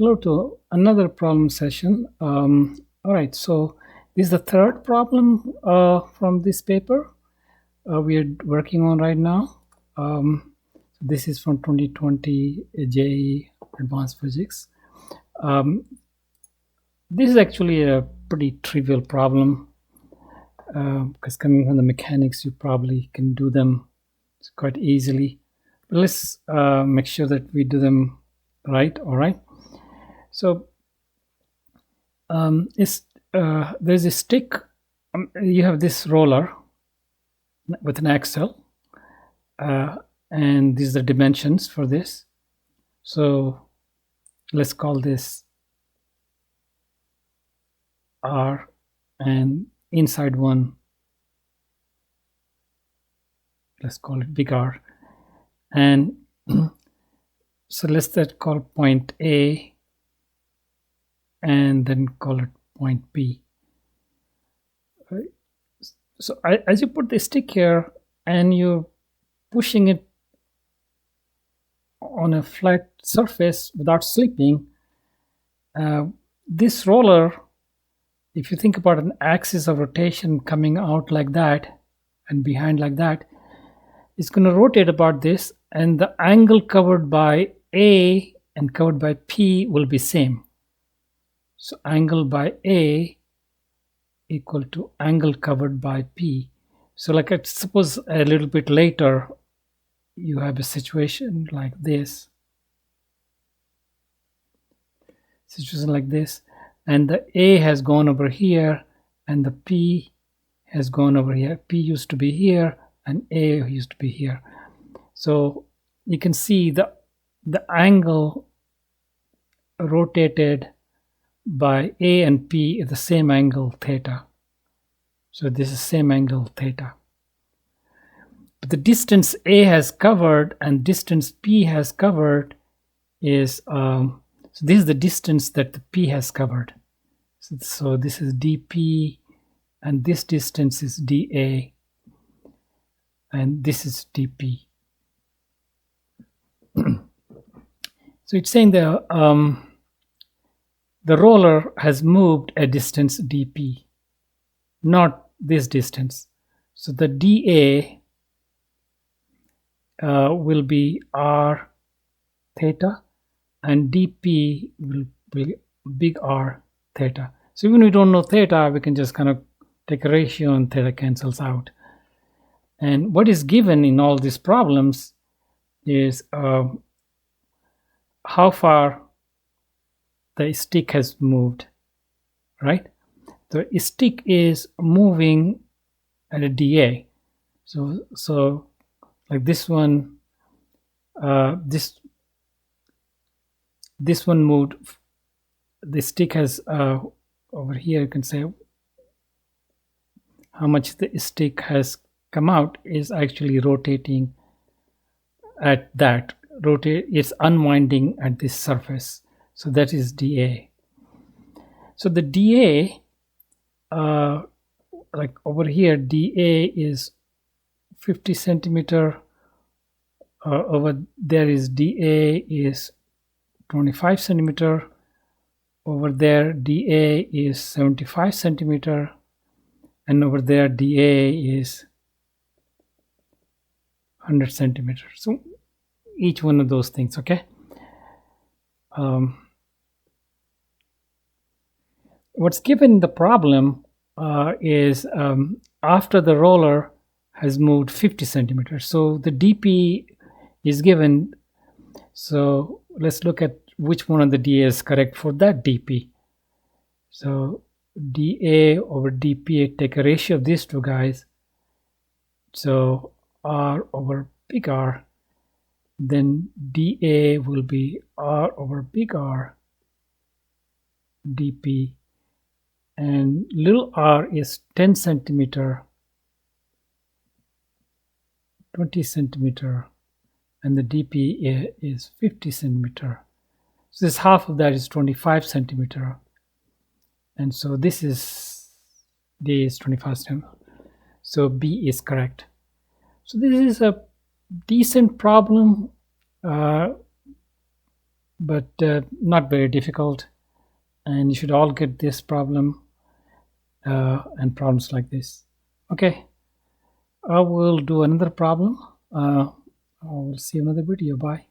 Hello to another problem session. All right, so this is the third problem from this paper we are working on right now. This is from 2020 JEE Advanced Physics. This is actually a pretty trivial problem because coming from the mechanics, you probably can do them quite easily. But let's make sure that we do them right. All right. So there's a stick. You have this roller with an axle, and these are the dimensions for this. So let's call this R, and inside one, let's call it big R. And so let's call point A, and then call it point B. So as you put the stick here and you're pushing it on a flat surface without slipping, this roller, if you think about an axis of rotation coming out like that and behind like that, it's going to rotate about this, and the angle covered by A and covered by P will be same. So angle by A equal to angle covered by P. So like I suppose a little bit later you have a situation like this. And the A has gone over here and the P has gone over here. P used to be here and A used to be here. So you can see the angle rotated by A and P is the same angle theta. So this is same angle theta. But the distance A has covered and distance P has covered is so this is the distance that the P has covered. So this is dP, and this distance is dA, and this is dP. So it's saying the roller has moved a distance dP, not this distance. So the dA will be r theta, and dP will be big R theta. So even if we don't know theta, we can just kind of take a ratio and theta cancels out. And what is given in all these problems is how far the stick has moved, right? The stick is moving at a dA. So like this one, this one moved. The stick has over here. You can say how much the stick has come out is actually rotating at that. It's unwinding at this surface. So that is dA. So the dA, like over here, dA is 50 centimeter. Over there is dA is 25 centimeter. Over there dA is 75 centimeter, and over there dA is 100 centimeter. So each one of those things, okay? What's given in the problem is after the roller has moved 50 centimeters. So the dP is given. So let's look at which one of the dA is correct for that dP. So dA over dP, take a ratio of these two guys. So R over big R. Then dA will be R over big R dP. And little r is 10 centimeter, 20 centimeter, and the dP is 50 centimeter. So this half of that is 25 centimeter. And so this is D is 25 centimeter. So B is correct. So this is a decent problem. but not very difficult. And you should all get this problem and problems like this. Okay, I will do another problem. I will see another video. Bye.